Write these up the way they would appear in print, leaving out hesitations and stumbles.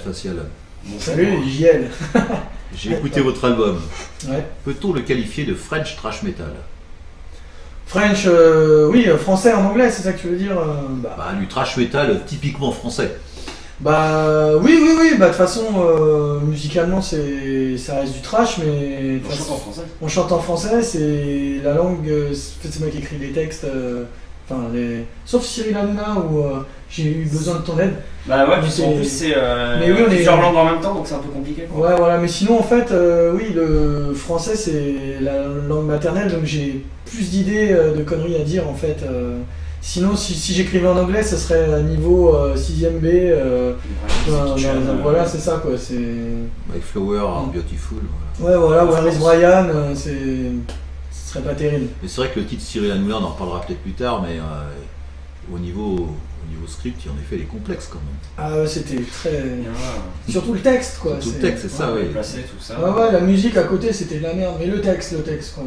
Facial. Salut JL. J'ai écouté votre album. Ouais. Peut-on le qualifier de French Trash Metal? French, oui, français en anglais, c'est ça que tu veux dire Bah, du trash metal typiquement français. Bah oui, bah de toute façon, musicalement ça reste du trash, mais On chante en français. on chante en français, c'est la langue, c'est moi qui écris les textes, sauf Cyril Hanouna où j'ai eu besoin de ton aide. Bah ouais, Mais puis en plus c'est mais oui, on est- plusieurs langues en même temps, donc c'est un peu compliqué. Quoi. Ouais, voilà, mais sinon en fait, oui, le français c'est la langue maternelle, donc j'ai plus d'idées de conneries à dire en fait. Sinon, si j'écrivais en anglais, ce serait à niveau 6ème B. Voilà, c'est ça quoi. C'est... My Flower Are Beautiful. Ouais, voilà, Where is Brian, ce serait pas terrible. Mais c'est vrai que le titre Cyril Hanouna, on en reparlera peut-être plus tard, mais au niveau script, en effet, il est complexe quand même. Ah ouais, c'était très. Ouais. Surtout le texte quoi. Surtout le texte, c'est ça, oui. Placé, tout ça. Ouais, la musique à côté c'était de la merde, mais le texte quoi.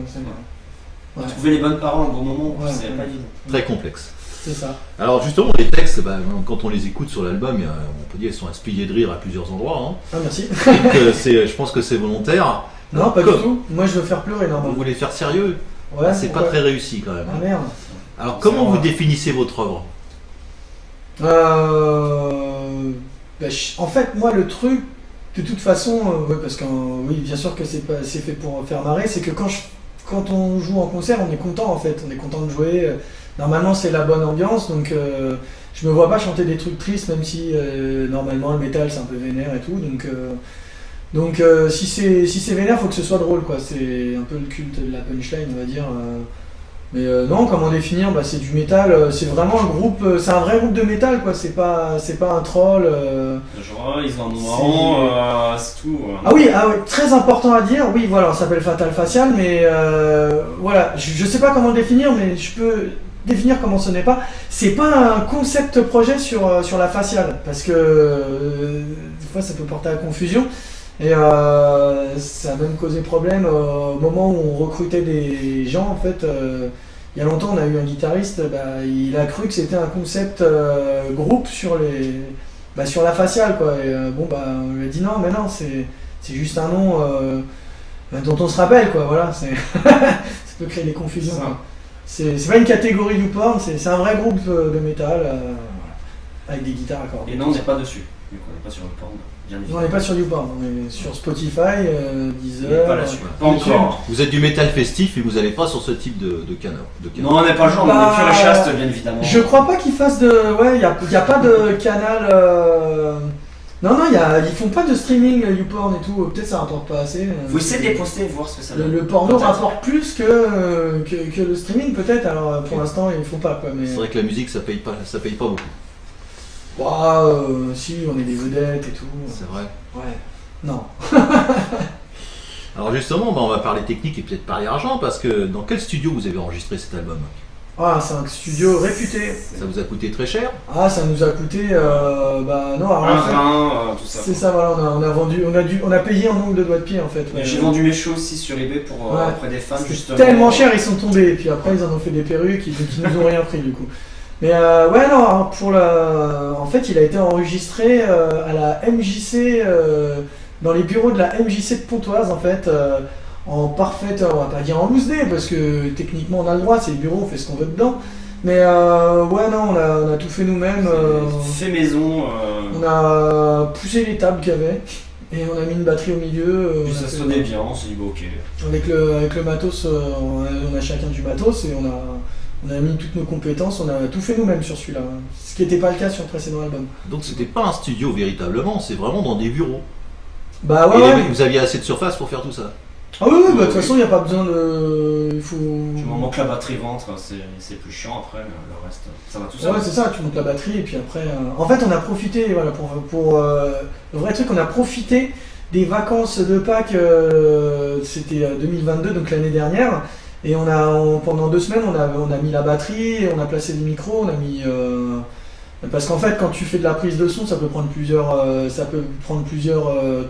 Ouais. Trouver les bonnes paroles en bon moment, Ouais. c'est pas évident. Très complexe. C'est ça. Alors justement, les textes, quand on les écoute sur l'album, on peut dire qu'ils sont inspirés de rire à plusieurs endroits. Hein. Ah, merci. Donc, je pense que c'est volontaire. Non, pas du tout. Moi, je veux faire pleurer, Vous normalement. voulez faire sérieux? Ouais, C'est pas très réussi quand même. Ah merde. Alors comment vous définissez votre œuvre? En fait, moi, le truc, de toute façon, ouais, parce que oui, bien sûr que c'est fait pour faire marrer, c'est que quand on joue en concert, on est content en fait, on est content de jouer. Normalement, c'est la bonne ambiance, donc je me vois pas chanter des trucs tristes, même si normalement le métal c'est un peu vénère et tout. Donc si c'est vénère, faut que ce soit drôle, quoi. C'est un peu le culte de la punchline, on va dire. Mais non, comment définir? C'est du métal. C'est vraiment un groupe. C'est un vrai groupe de métal, quoi. C'est pas un troll. Genre, ils ont un nom c'est tout. Ah oui, très important à dire. Oui, voilà, on s'appelle Fatal Facial, mais voilà, je sais pas comment le définir, mais je peux définir comment ce n'est pas. C'est pas un concept projet sur la faciale, parce que des fois ça peut porter à confusion. Et ça a même causé problème au moment où on recrutait des gens. En fait, il y a longtemps, on a eu un guitariste, il a cru que c'était un concept groupe sur la faciale, quoi. Et on lui a dit non, mais non, c'est juste un nom dont on se rappelle, quoi. Voilà, ça peut créer des confusions. Quoi. C'est pas une catégorie du porn, c'est un vrai groupe de métal avec des guitares à cordes. Et non, on n'est pas dessus, vu qu'on n'est pas sur le porn. On n'est pas sur YouPorn, on est sur Spotify, Deezer. Pas là-dessus. Pas encore. Vous êtes du métal festif et vous n'allez pas sur ce type de canal. Non, on n'est pas le genre, on est pur et chaste, bien évidemment. Je crois pas qu'ils fassent de. Ouais, il n'y a pas de canal. Non, ils font pas de streaming YouPorn et tout, peut-être ça rapporte pas assez. Vous essayez de les poster et voir ce que ça donne. Le porno rapporte plus que le streaming, peut-être, alors pour l'instant ils font pas, quoi. Mais... C'est vrai que la musique ça paye pas beaucoup. Si, on est des vedettes et tout. C'est vrai. Ouais. Non. Alors justement, on va parler technique et peut-être parler argent, parce que dans quel studio vous avez enregistré cet album? C'est un studio réputé. Ça vous a coûté très cher? Ça nous a coûté, non, alors un rein, tout ça. C'est ça, voilà, on a payé un nombre de doigts de pied en fait. Ouais. J'ai vendu mes choses aussi sur eBay pour auprès des fans, justement. Tellement cher, ils sont tombés, et puis après ils en ont fait des perruques qui nous ont rien pris du coup. Mais en fait, il a été enregistré à la MJC, dans les bureaux de la MJC de Pontoise en fait. En parfaite, on va pas dire en loose day, parce que techniquement on a le droit, c'est le bureau, on fait ce qu'on veut dedans. Mais on a tout fait nous-mêmes. Fait maison. On a poussé les tables qu'il y avait, et on a mis une batterie au milieu. Puis ça sonnait bien, on s'est dit ok. Avec le matos, on a chacun du matos, et on a mis toutes nos compétences, on a tout fait nous-mêmes sur celui-là. Ce qui n'était pas le cas sur le précédent album. Donc c'était pas un studio véritablement, c'est vraiment dans des bureaux. Vous aviez assez de surface pour faire tout ça? Ah oui, de toute façon, il n'y a pas besoin de. Il faut. Du moment que la batterie rentre, c'est plus chiant après, le reste, ça va tout seul. Ouais, c'est ça, tu montes la batterie et puis après. En fait, on a profité, voilà, pour le vrai truc, on a profité des vacances de Pâques, c'était 2022, donc l'année dernière. Et pendant 2 semaines, on a mis la batterie, on a placé des micros, on a mis. Parce qu'en fait, quand tu fais de la prise de son, ça peut prendre plusieurs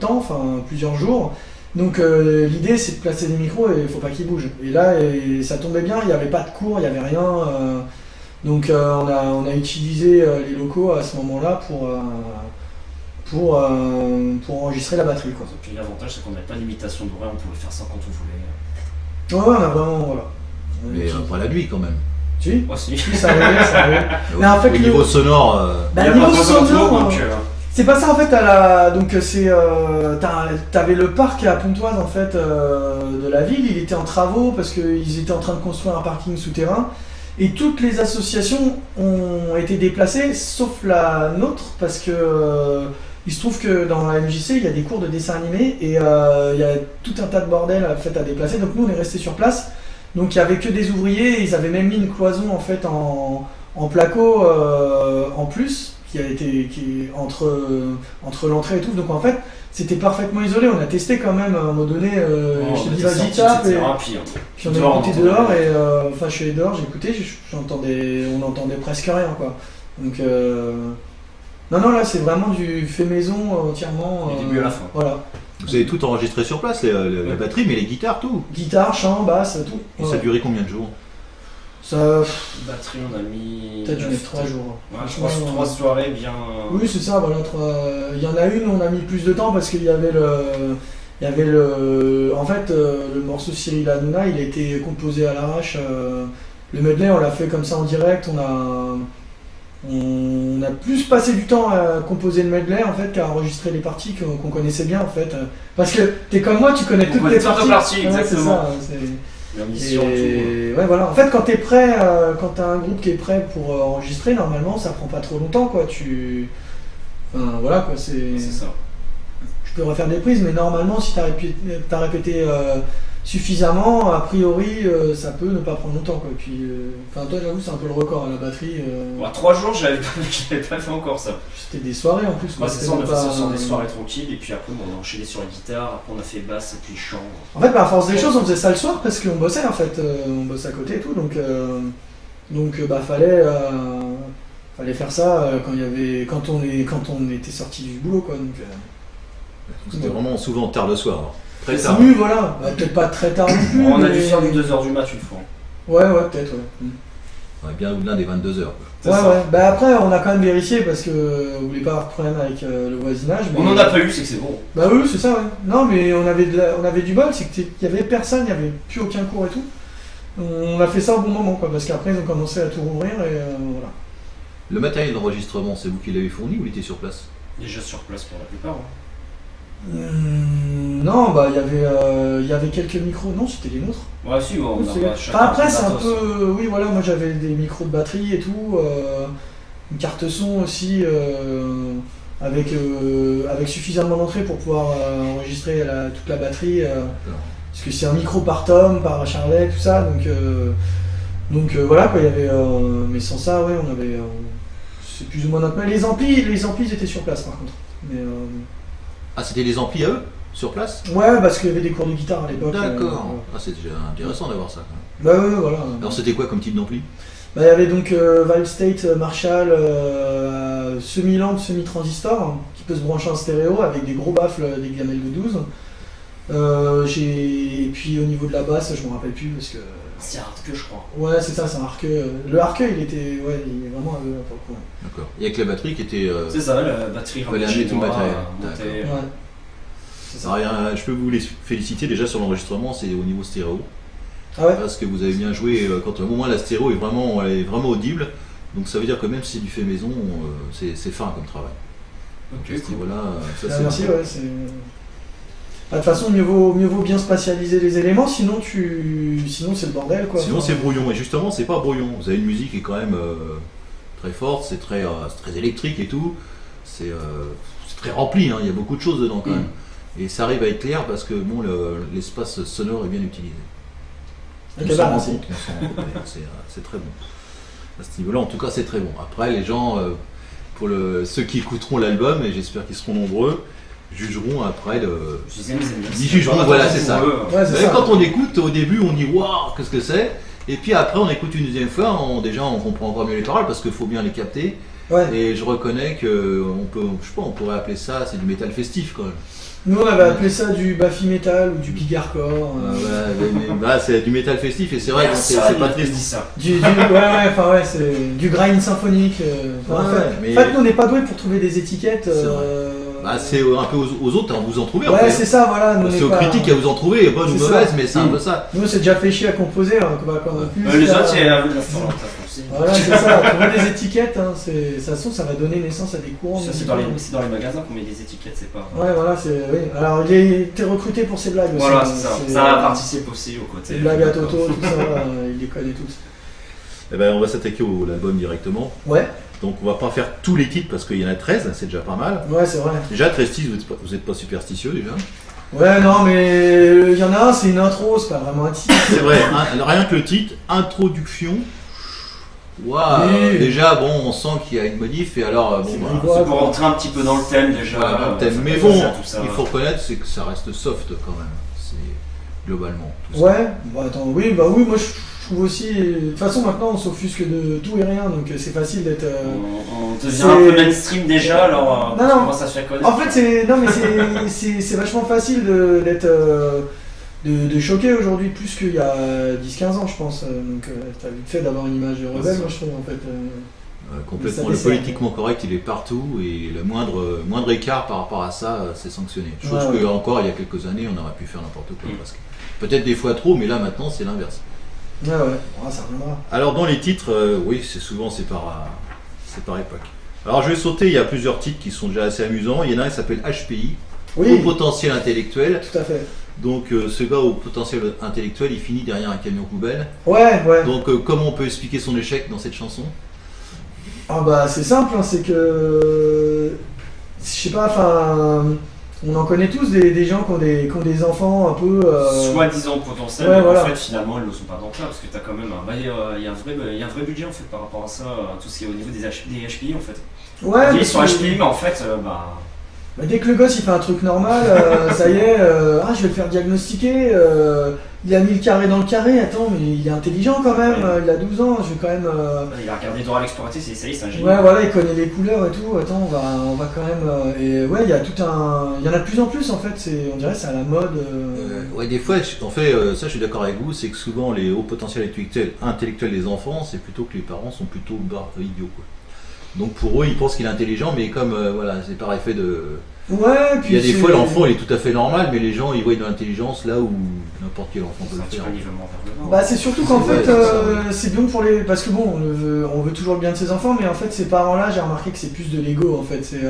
temps, enfin plusieurs jours. Donc l'idée c'est de placer des micros et il faut pas qu'ils bougent. Et là ça tombait bien, il n'y avait pas de cours, il n'y avait rien. Donc on a utilisé les locaux à ce moment-là pour enregistrer la batterie, quoi. Et puis l'avantage, c'est qu'on n'avait pas d'imitation d'horaire, on pouvait faire ça quand on voulait. Ouais, on a vraiment, voilà. Mais pas la nuit quand même. Si, Moi aussi. si, ça arrivait, ça arrivait. Mais en fait, Au niveau sonore, bah, Il y a niveau pas trop de sonore, retour, donc, c'est pas ça en fait, donc t'avais le parc à Pontoise en fait de la ville, il était en travaux parce qu'ils étaient en train de construire un parking souterrain et toutes les associations ont été déplacées sauf la nôtre parce que il se trouve que dans la MJC il y a des cours de dessin animé et il y a tout un tas de bordel en fait, à déplacer, donc nous on est restés sur place, donc il y avait que des ouvriers, ils avaient même mis une cloison en fait en placo en plus entre l'entrée et tout, donc en fait c'était parfaitement isolé, on a testé quand même à un moment donné, je te dis vas-y tape, et puis on a écouté dehors et enfin je suis allé dehors, j'ai écouté, on entendait presque rien quoi, donc non là c'est vraiment du fait maison entièrement, du début à la fin. Voilà. vous avez tout enregistré sur place, la batterie, mais les guitares, tout. Guitare, chant, basse, tout. Et ça a duré combien de jours? Ça, Batterie, on a mis. peut-être dû mettre 3 jours. Ouais, 3 soirées bien. Oui, c'est ça, voilà. Il y en a une, on a mis plus de temps parce qu'il y avait en fait, le morceau Cyril Hanouna, il a été composé à l'arrache. Le medley, on l'a fait comme ça en direct. On a plus passé du temps à composer le medley en fait qu'à enregistrer les parties qu'on connaissait bien en fait. Parce que t'es comme moi, tu connais toutes les parties. Exactement. Ouais, c'est ça, et ouais, voilà. En fait, quand t'es prêt, quand t'as un groupe qui est prêt pour enregistrer, normalement, ça prend pas trop longtemps, quoi. Enfin, voilà, quoi. C'est ça. Tu peux refaire des prises, mais normalement, si t'as répété suffisamment, a priori, ça peut ne pas prendre longtemps, quoi. Et puis, enfin, toi, j'avoue, c'est un peu le record, la batterie. 3 jours, j'avais pas fait encore ça. C'était des soirées en plus. Bah, c'est ça, on a fait ça sur des soirées tranquilles, et puis après, on a enchaîné sur la guitare, après, on a fait basse et puis chant. En fait, à force des choses, on faisait ça le soir parce qu'on bossait en fait, on bossait à côté et tout, donc fallait faire ça quand on était sorti du boulot, quoi. Donc, c'était vraiment souvent tard le soir. Alors. Très c'est tard. mieux, voilà. Peut-être pas très tard non plus. On a mais... dû faire 2h du mat une fois. Ouais, peut-être, ouais. On est bien au-delà des 22h. Ouais. Bah après, on a quand même vérifié parce que on voulait pas avoir de problème avec le voisinage. Mais... On en a pas eu, c'est que c'est bon. Bah oui, c'est ça, ouais. Non, mais on avait du bol, c'est qu'il y avait personne, il y avait plus aucun cours et tout. On a fait ça au bon moment, quoi, parce qu'après ils ont commencé à tout rouvrir et voilà. Le matériel d'enregistrement, c'est vous qui l'avez fourni ou il était sur place? Déjà sur place pour la plupart. Non, bah il y avait quelques micros, non, c'était les nôtres. Ouais, si, on a pas chacun. Enfin, après, c'est un peu. Oui, voilà, moi j'avais des micros de batterie et tout, une carte son aussi, avec suffisamment d'entrée pour pouvoir enregistrer toute la batterie. Parce que c'est un micro par tome, par charlet, tout ça, donc voilà quoi, il y avait. Mais sans ça, ouais, on avait. C'est plus ou moins notre. Mais les amplis ils étaient sur place par contre. Mais, Ah, c'était les amplis à eux, sur place? ouais, parce qu'il y avait des cours de guitare à l'époque. D'accord. Ah, c'est déjà intéressant d'avoir ça quand même. Bah ouais, voilà. Alors c'était quoi comme type d'ampli? Bah, il y avait donc Vibe State Marshall semi-lampe, semi-transistor, qui peut se brancher en stéréo avec des gros baffles, des gamelles de 12. Et puis au niveau de la basse, je me rappelle plus parce que. C'est un Harke, je crois. Ouais, c'est ça, c'est un Harke. Le Harke, il est vraiment pour le coup. D'accord. Et avec la batterie qui était. C'est ça, la batterie fallait amener tout le matériel. Ouais. C'est ça. Alors, je peux vous les féliciter déjà sur l'enregistrement, c'est au niveau stéréo. Ah ouais. Parce que vous avez bien joué, quand au moins la stéréo est vraiment audible. Donc ça veut dire que même si c'est du fait maison, c'est fin comme travail. Ok, À ce cool. niveau-là, ça Ah, c'est. merci, ouais, c'est. De toute façon, mieux vaut bien spatialiser les éléments, sinon c'est le bordel, quoi. Sinon c'est brouillon, et justement c'est pas brouillon. Vous avez une musique qui est quand même très forte, c'est très électrique et tout. C'est très rempli, hein. Il y a beaucoup de choses dedans quand même. Et ça arrive à être clair parce que bon, l'espace sonore est bien utilisé. Ok, On s'en bah, rend merci. compte, c'est très bon. À ce niveau-là, en tout cas, c'est très bon. Après, les gens, ceux qui écouteront l'album, et j'espère qu'ils seront nombreux, jugeront après Ils jugeront, voilà, c'est ça. Ouais, c'est Mais ça. quand on écoute, au début, on dit waouh, qu'est-ce que c'est? Et puis après, on écoute une deuxième fois, on comprend encore mieux les paroles parce qu'il faut bien les capter. Ouais. Et je reconnais que on pourrait appeler ça, c'est du métal festif quand même. Nous, on avait appelé ça du Bafi Metal ou du Big Hardcore. C'est du métal festif et c'est vrai que c'est pas triste. ça. C'est du grind symphonique. En fait, nous, on n'est pas doué pour trouver des étiquettes. C'est vrai. Bah, c'est un peu aux autres, hein, vous en trouvez en Ouais, fait. c'est ça, voilà. Nous, on C'est est aux pas- critiques à vous en trouver, bonnes ou C'est ça. mauvaises, mais c'est un peu ça. Nous, on s'est déjà fait chier à composer. Hein, en plus, Les là, autres, il y a un peu de aussi. Voilà, c'est ça. Trouver des étiquettes, hein, ça va donner naissance à des courants. Ça, c'est dans les magasins qu'on met des étiquettes, c'est pas. Ouais, voilà, oui. Alors, t'es recruté pour ses blagues aussi. Voilà, hein, c'est ça. Ça participe aussi au côté. Les blagues à Toto, tout ça, il les connaît tous. Eh ben, on va s'attaquer à l'album directement. Ouais, Donc on va pas faire tous les titres parce qu'il y en a 13, c'est déjà pas mal. ouais, c'est vrai. Déjà 13 titres, vous êtes pas superstitieux déjà. Ouais, non, mais il y en a un, c'est une intro, c'est pas vraiment un titre. C'est vrai, alors, rien que le titre, introduction. Waouh, Oui. déjà bon, on sent qu'il y a une modif et alors C'est bon, grivois. C'est pour rentrer un petit peu dans le thème déjà. voilà, dans le thème. ça Mais fait bon, penser à tout ça. il faut reconnaître c'est que ça reste soft quand même. C'est globalement. Tout ça. Ouais, bah attends, oui, moi je trouve aussi. De toute façon, maintenant on s'offusque de tout et rien, donc c'est facile d'être. On devient c'est- un peu mainstream déjà, alors Non, on non. commence à se faire connaître. En fait, c'est vachement facile d'être. De choquer aujourd'hui plus qu'il y a 10-15 ans, je pense. Donc, t'as vite fait d'avoir une image rebelle, moi je trouve en fait. Complètement, Ça le dessert. politiquement correct il est partout et le moindre écart par rapport à ça c'est sanctionné. Chose Ouais, que ouais. encore il y a quelques années on aurait pu faire n'importe quoi Mm. parce que peut-être des fois trop mais là maintenant c'est l'inverse. Ouais, ça reviendra. Alors dans les titres, oui c'est souvent c'est par époque. Alors je vais sauter, il y a plusieurs titres qui sont déjà assez amusants. Il y en a un qui s'appelle HPI, au Oui, potentiel intellectuel. tout à fait. Donc ce gars au potentiel intellectuel il finit derrière un camion poubelle. Ouais. Donc comment on peut expliquer son échec dans cette chanson? Ah bah c'est simple, hein, c'est que. Je sais pas, enfin. On en connaît tous des gens qui ont des enfants un peu. Soi-disant potentiel, Ouais, mais voilà. en fait finalement ils ne le sont pas tant que ça, parce que tu as quand même il y a un vrai budget en fait par rapport à ça, tout ce qui est au niveau des HPI en fait. Ouais, Ils mais sont HPI, mais en fait, bah, dès que le gosse il fait un truc normal, ça y est, je vais le faire diagnostiquer. Il a mis le carré dans le carré, attends, mais il est intelligent quand même, il a 12 ans, je vais quand même. il a regardé Dora l'exploratrice, ça y est, c'est un génie. Ouais, voilà, il connaît les couleurs et tout, attends, on va quand même. Et ouais, il y a tout un. Il y en a de plus en plus en fait, on dirait que c'est à la mode. Ouais, des fois, en fait, ça je suis d'accord avec vous, c'est que souvent les hauts potentiels intellectuels des enfants, c'est plutôt que les parents sont plutôt idiots. Quoi. Donc pour eux, ils pensent qu'il est intelligent, mais comme voilà, c'est par effet de. Ouais, puis. Il y a des c'est- fois, l'enfant il est tout à fait normal, mais les gens ils voient de l'intelligence là où n'importe quel enfant peut C'est un le petit faire. peu nivellement vers le bas. Bah c'est surtout qu'en C'est fait vrai, c'est ça, c'est bon pour les. Parce que bon, on veut toujours le bien de ses enfants, mais en fait ces parents-là, j'ai remarqué que c'est plus de l'ego en fait. C'est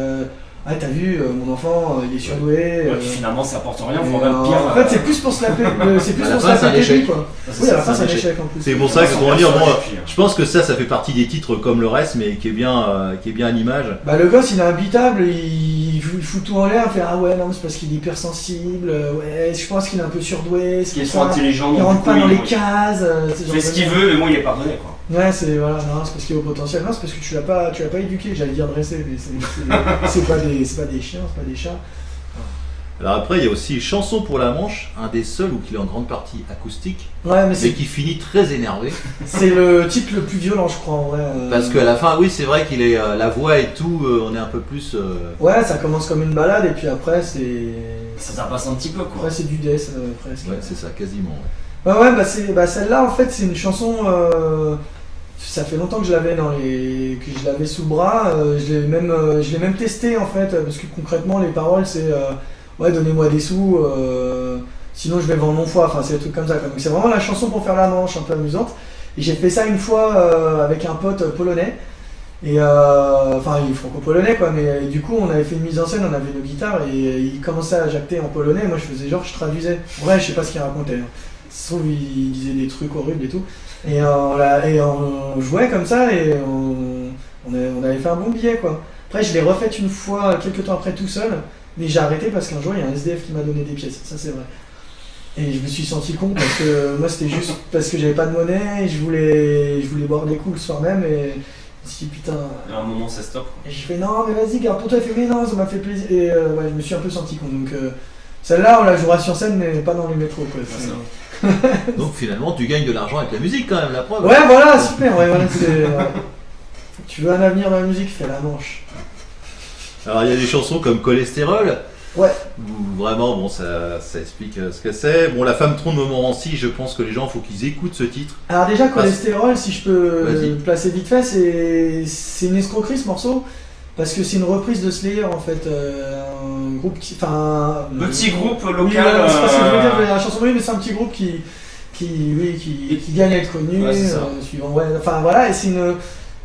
ah t'as vu, mon enfant il est surdoué. Ouais, puis finalement ça apporte rien, et, faut même pire. en fait c'est plus pour se la péter. C'est plus À la pour se fin, la c'est un péter échec. lui, quoi. c'est Oui, à la fin c'est c'est un un échec. échec en plus. C'est pour ça que on va dire, bon, puis, je pense que ça fait partie des titres comme le reste, mais qui est bien à l'image. Bah le gosse il est imbitable, il fout tout en l'air, il fait ah ouais non mais c'est parce qu'il est hypersensible, ouais je pense qu'il est un peu surdoué, c'est Qui est pour trop ça. intelligent, Il donc, rentre du pas coup, dans les il cases. fait ce qu'il veut, mais bon, il est pardonné quoi. Ouais, c'est voilà, non, c'est parce qu'il est au potentiel. Non, c'est parce que tu l'as pas éduqué. J'allais dire dressé, mais c'est pas des chiens, c'est pas des chats. Alors après, il y a aussi Chanson pour la Manche, un des seuls où il est en grande partie acoustique, Ouais, mais mais c'est qui finit très énervé. le titre le plus violent, je crois en vrai. Parce qu'à la fin, oui, c'est vrai qu'il est la voix et tout, on est un peu plus. Ouais, ça commence comme une balade et puis après c'est Ça passe un petit peu quoi. après c'est du death presque. Ouais, c'est ça, quasiment. Ouais. Bah celle-là en fait c'est une chanson. Ça fait longtemps que je l'avais que je l'avais sous le bras. Je l'ai même testé en fait parce que concrètement les paroles c'est ouais donnez-moi des sous. Sinon je vais vendre mon foie. Enfin c'est des trucs comme ça. Quoi. Donc c'est vraiment la chanson pour faire la manche, un peu amusante. Et j'ai fait ça une fois avec un pote polonais. Et enfin il est franco-polonais quoi, mais du coup on avait fait une mise en scène, on avait nos guitares et il commençait à jacter en polonais, moi je faisais genre je traduisais. Ouais je sais pas ce qu'il racontait. Hein. Ça se trouve il disait des trucs horribles et tout. Et on jouait comme ça et on avait fait un bon billet quoi. Après je l'ai refait une fois quelques temps après tout seul, mais j'ai arrêté parce qu'un jour il y a un SDF qui m'a donné des pièces, ça c'est vrai. Et je me suis senti con parce que moi c'était juste parce que j'avais pas de monnaie et je voulais boire des coups le soir même et si putain. À un moment ça stoppe. Et j'ai fait non mais vas-y garde pour toi, il fait mais non ça m'a fait plaisir et ouais je me suis un peu senti con donc celle-là on la jouera sur scène mais pas dans les métros quoi. C'est ça. Donc finalement, tu gagnes de l'argent avec la musique quand même, la preuve. Ouais voilà super ouais, voilà, tu veux un avenir dans la musique, fais la manche. Alors il y a des chansons comme Cholestérol. Ouais. Où vraiment, bon, ça explique ce que c'est. Bon, La femme tronc de Montmorency, je pense que les gens, faut qu'ils écoutent ce titre. Alors déjà cholestérol si je peux Vas-y. le placer vite fait c'est une escroquerie ce morceau parce que c'est une reprise de Slayer en fait groupe qui. Enfin. Petit groupe Oui, local. voilà, c'est pas ce que je veux dire, la chanson, mais c'est un petit groupe qui gagne à être connu. Ouais, c'est ça. Suivant, ouais, enfin voilà, et c'est une.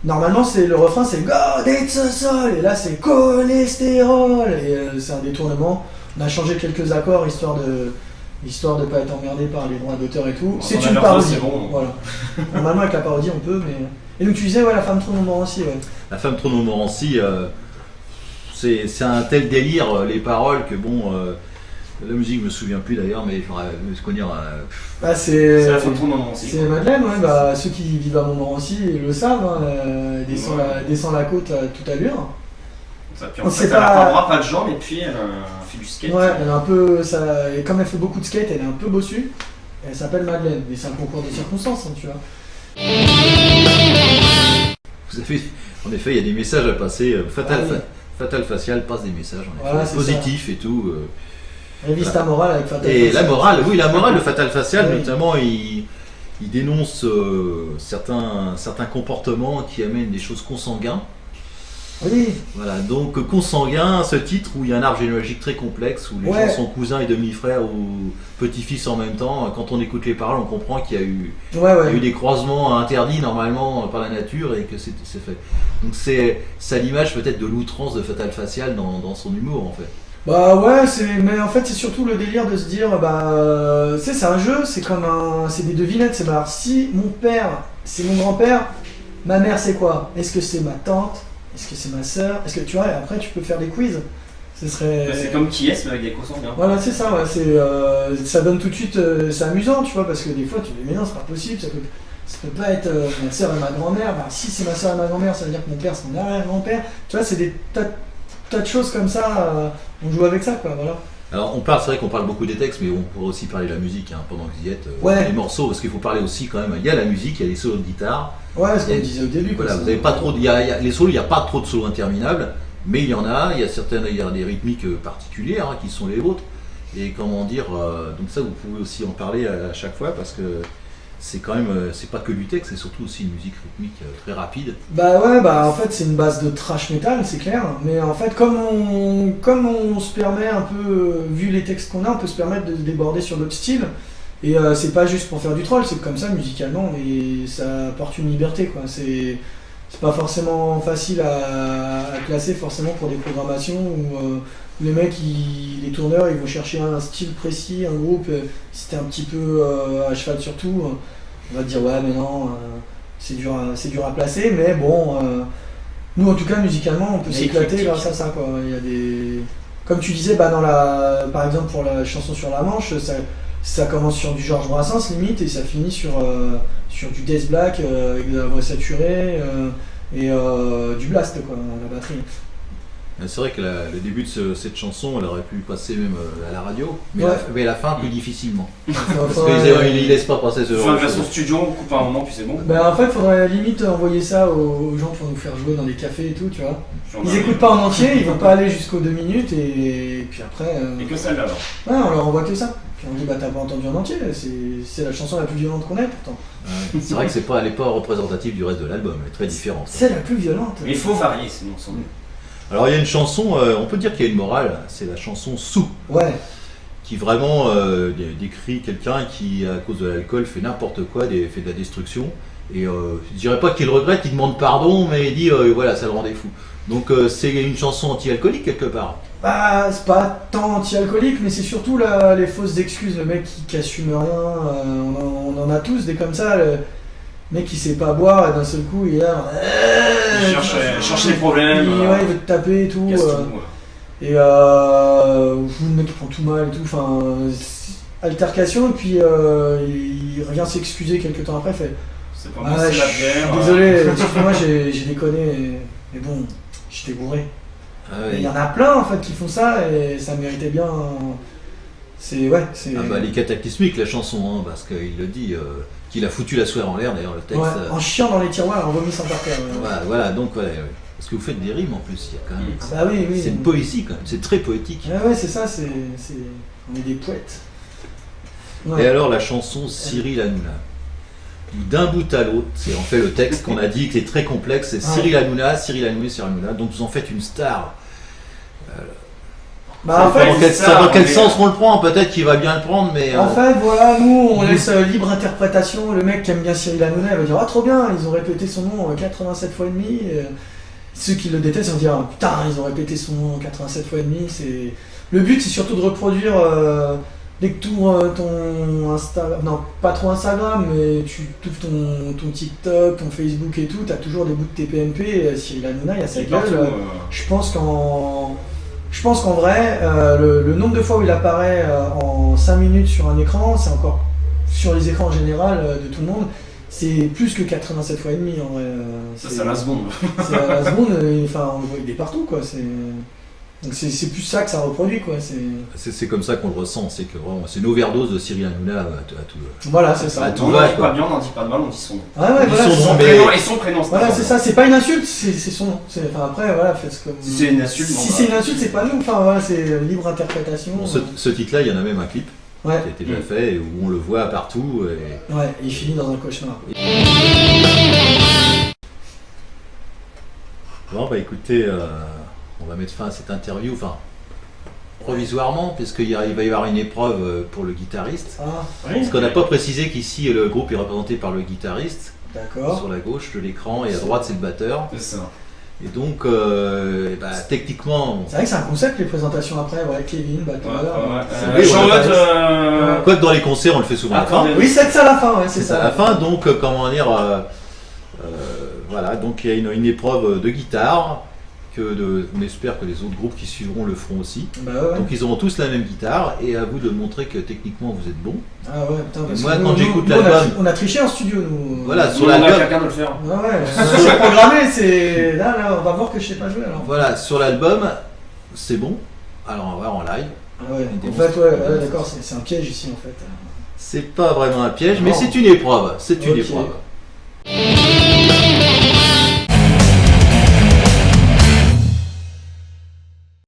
Normalement, c'est le refrain, c'est God it's a soul, et là c'est cholestérol, et c'est un détournement. On a changé quelques accords histoire de pas être emmerdé par les droits d'auteur et tout. Bon, C'est on a une leur parodie. voix, c'est bon. Voilà. Normalement avec la parodie on peut, mais. Et donc tu disais ouais la femme trop Montmorency, ouais. La femme trop Montmorency, c'est un tel délire, les paroles, que bon, la musique je me souviens plus d'ailleurs, mais je connais. Bah, C'est la photo de moment aussi. C'est Madeleine, ouais, bah, ceux qui vivent à Montmorency le savent, hein, descend la côte à toute allure. Puis On en sait fait, elle a pas- pas bras, pas de jambes, et puis elle fait du skate. Ouais, elle est un peu, et comme elle fait beaucoup de skate, elle est un peu bossue. Elle s'appelle Madeleine, mais c'est un concours de circonstances, hein, tu vois. Vous avez, en effet, il y a des messages à passer. Ah oui. Fatal Facial passe des messages, en effet, Voilà, c'est positifs et tout. Révise Voilà. ta morale avec Fatal Et Facial. la morale, oui, la morale de Fatal Facial, Oui. notamment, il dénonce certains comportements qui amènent des choses consanguins. Oui, Voilà, donc consanguin, ce titre où il y a un arbre généalogique très complexe, où les Ouais. gens sont cousins et demi-frères ou petits-fils en même temps. Quand on écoute les paroles, on comprend qu'il y a eu, il y a eu des croisements interdits normalement par la nature et que c'est fait. Donc c'est à l'image peut-être de l'outrance de Fatal Facial dans son humour en fait. Bah ouais, mais en fait c'est surtout le délire de se dire, tu sais, c'est un jeu, c'est des devinettes, c'est alors si mon père c'est mon grand-père, ma mère c'est quoi? Est-ce que c'est ma tante? Est-ce que c'est ma soeur? Est-ce que tu vois, et après tu peux faire des quiz. Ce serait. C'est comme qui est, mais avec des consanguins. Voilà, c'est ça, ouais, ça donne tout de suite, c'est amusant, tu vois, parce que des fois tu te dis, mais non, c'est pas possible, ça peut pas être ma soeur et ma grand-mère. Bah, si c'est ma soeur et ma grand-mère, ça veut dire que mon père c'est mon arrière-grand-père. Tu vois, c'est des tas de choses comme ça, on joue avec ça, quoi, voilà. Alors c'est vrai qu'on parle beaucoup des textes, mais on pourrait aussi parler de la musique hein, pendant que vous y êtes. Ouais. Les morceaux, parce qu'il faut parler aussi quand même. Il y a la musique, il y a les solos de guitare. Ouais, ce qu'on Et- disait au début. Voilà, quoi, vous ça. avez pas trop, les solos, il n'y a pas trop de solos interminables, mais il y en a. Il y a des rythmiques particulières hein, qui sont les vôtres. Et comment dire, donc ça vous pouvez aussi en parler à chaque fois parce que c'est quand même, c'est pas que du texte, c'est surtout aussi une musique rythmique très rapide. Bah ouais, bah en fait c'est une base de trash metal, c'est clair. Mais en fait comme on se permet un peu, vu les textes qu'on a, on peut se permettre de déborder sur d'autres styles. Et c'est pas juste pour faire du troll, c'est comme ça musicalement, mais ça apporte une liberté quoi. C'est pas forcément facile à classer forcément pour des programmations où les mecs, les tourneurs, ils vont chercher un style précis, un groupe. Si t'es un petit peu à cheval sur tout, on va te dire ouais mais non, c'est dur à placer, mais bon, nous en tout cas musicalement on peut Mais s'éclater éclectique. grâce à ça quoi. Il y a des, comme tu disais, bah par exemple pour la chanson sur la Manche, ça commence sur du Georges Brassens limite et ça finit sur du Death Black avec de la voix saturée et du blast quoi, la batterie. C'est vrai que le début de cette chanson, elle aurait pu passer même à la radio, mais, Ouais. mais la fin plus difficilement. Parce Faudrait- qu'ils laissent pas passer ce Faut genre faire de une version choses. studio, on coupe un moment, puis c'est bon. Bah en fait faudrait limite envoyer ça aux gens pour nous faire jouer dans des cafés et tout, tu vois. Puis on Ils a- écoutent pas en entier, ils vont pas aller jusqu'aux 2 minutes et puis après. Et que celle-là alors. Ouais, on leur envoie que ça. Puis on dit bah t'as pas entendu en entier, c'est la chanson la plus violente qu'on ait pourtant. Ouais. C'est vrai que elle est pas représentative du reste de l'album, elle est très différente. C'est la plus violente. Mais il faut varier, sinon on s'en Alors il y a une chanson, on peut dire qu'il y a une morale, c'est la chanson Sous, Ouais, qui vraiment décrit quelqu'un qui, à cause de l'alcool, fait n'importe quoi, fait de la destruction. Et je dirais pas qu'il le regrette, il demande pardon, mais il dit voilà, ça le rendait fou. Donc c'est une chanson anti-alcoolique quelque part. bah c'est pas tant anti-alcoolique, mais c'est surtout les fausses excuses, le mec qui assume rien. On en a tous des comme ça. Le mec qui sait pas boire et d'un seul coup il est là. Il cherche les problèmes. Ouais, il veut te taper et tout. casse tout, ouais. Et le mec il prend tout mal et tout, enfin altercation et puis il revient s'excuser quelques temps après, fait C'est pas ah, moi, c'est je la suis bière. désolé, excuse-moi j'ai déconné, mais bon, j'étais bourré. Ah Et ouais. il y en a plein en fait qui font ça et ça méritait bien. C'est ouais, c'est Ah bah, elle est cataclysmique la chanson, hein, parce qu'il le dit, qu'il a foutu la soirée en l'air d'ailleurs le texte. ouais, en chiant dans les tiroirs, en vomissant par terre. Voilà, donc voilà, ouais. Parce que vous faites des rimes en plus, il y a quand même. Bah oui, oui. C'est une poésie quand même, c'est très poétique. Ouais, c'est ça, on est des poètes. Ouais. Et alors la chanson Cyril Hanouna. D'un bout à l'autre, c'est en fait le texte qu'on a dit que c'est très complexe, c'est Ouais. Cyril Hanouna, Cyril Hanouna, Cyril Hanouna. Donc vous en faites une star Bah, en Ça fait, fait- Dans quel mais- sens on le prend? Peut-être qu'il va bien le prendre, mais. En fait, voilà, nous, on laisse libre interprétation. Le mec qui aime bien Cyril Hanouna, il va dire ah trop bien, ils ont répété son nom 87 fois et demi. Ceux qui le détestent vont dire ah, putain, ils ont répété son nom 87 fois et demi. C'est le but, c'est surtout de reproduire dès que tu ouvres ton Instagram, non pas trop Instagram, mais tu ouvres ton TikTok, ton Facebook et tout, t'as toujours des bouts de TPMP. Cyril Hanouna, il a sa C'est gueule. partout. Je pense qu'en vrai, le nombre de fois où il apparaît en 5 minutes sur un écran, c'est encore sur les écrans en général de tout le monde, c'est plus que 87 fois et demi en vrai. C'est à la seconde. C'est à la seconde, enfin on le voit, il est partout quoi. Donc c'est plus ça que ça reproduit quoi. C'est comme ça qu'on le ressent, c'est que vraiment, c'est une overdose de Cyril Hanouna à tout. Voilà, c'est ça. Ah, tout On va, n'en dit quoi. pas bien, on n'en dit pas de mal, on dit son nom. Ah ouais, Ils voilà, sont c'est bons, ça. mais- Et son prénom, Voilà, c'est ça, c'est pas une insulte, c'est son nom. Enfin, après, voilà, faites comme. Si c'est une insulte, Si bon, c'est bah. une insulte, c'est pas nous. Enfin, voilà, c'est libre interprétation. Bon, ce titre-là, il y en a même un clip Ouais, qui a été déjà fait et où on le voit partout. Et... ouais, il finit dans un cauchemar. Bon, bah écoutez, on va mettre fin à cette interview, enfin, provisoirement, puisqu'il va y avoir une épreuve pour le guitariste. Ah, Parce qu'on n'a pas précisé qu'ici, le groupe est représenté par le guitariste, d'accord. sur la gauche de l'écran, et à droite, c'est le batteur. C'est ça. Et donc, techniquement, C'est vrai que c'est un concept les présentations après, ouais, Kevin, batteur. Oui, Charlotte, quoique dans les concerts, on le fait souvent à la fin. Oui, c'est ça à la fin, ouais, c'est C'est ça. à la fin, donc, comment dire, voilà, donc il y a une épreuve de guitare, on espère que les autres groupes qui suivront le feront aussi. Bah ouais. Donc ils auront tous la même guitare, et à vous de montrer que techniquement vous êtes bon. Ah ouais, putain, parce Moi, que quand nous, j'écoute nous, l'album- on a triché en studio, nous. Voilà, sur on a l'album. quelqu'un de le faire. Ouais, ouais, c'est programmé, c'est. Là, on va voir que je sais pas jouer alors. Voilà, sur l'album, c'est bon. Alors on va voir en live. Ah ouais, Une en fait, ouais, démonstration. d'accord, c'est un piège ici en fait. C'est pas vraiment un piège, mais Non. c'est une épreuve. C'est une Ok. épreuve.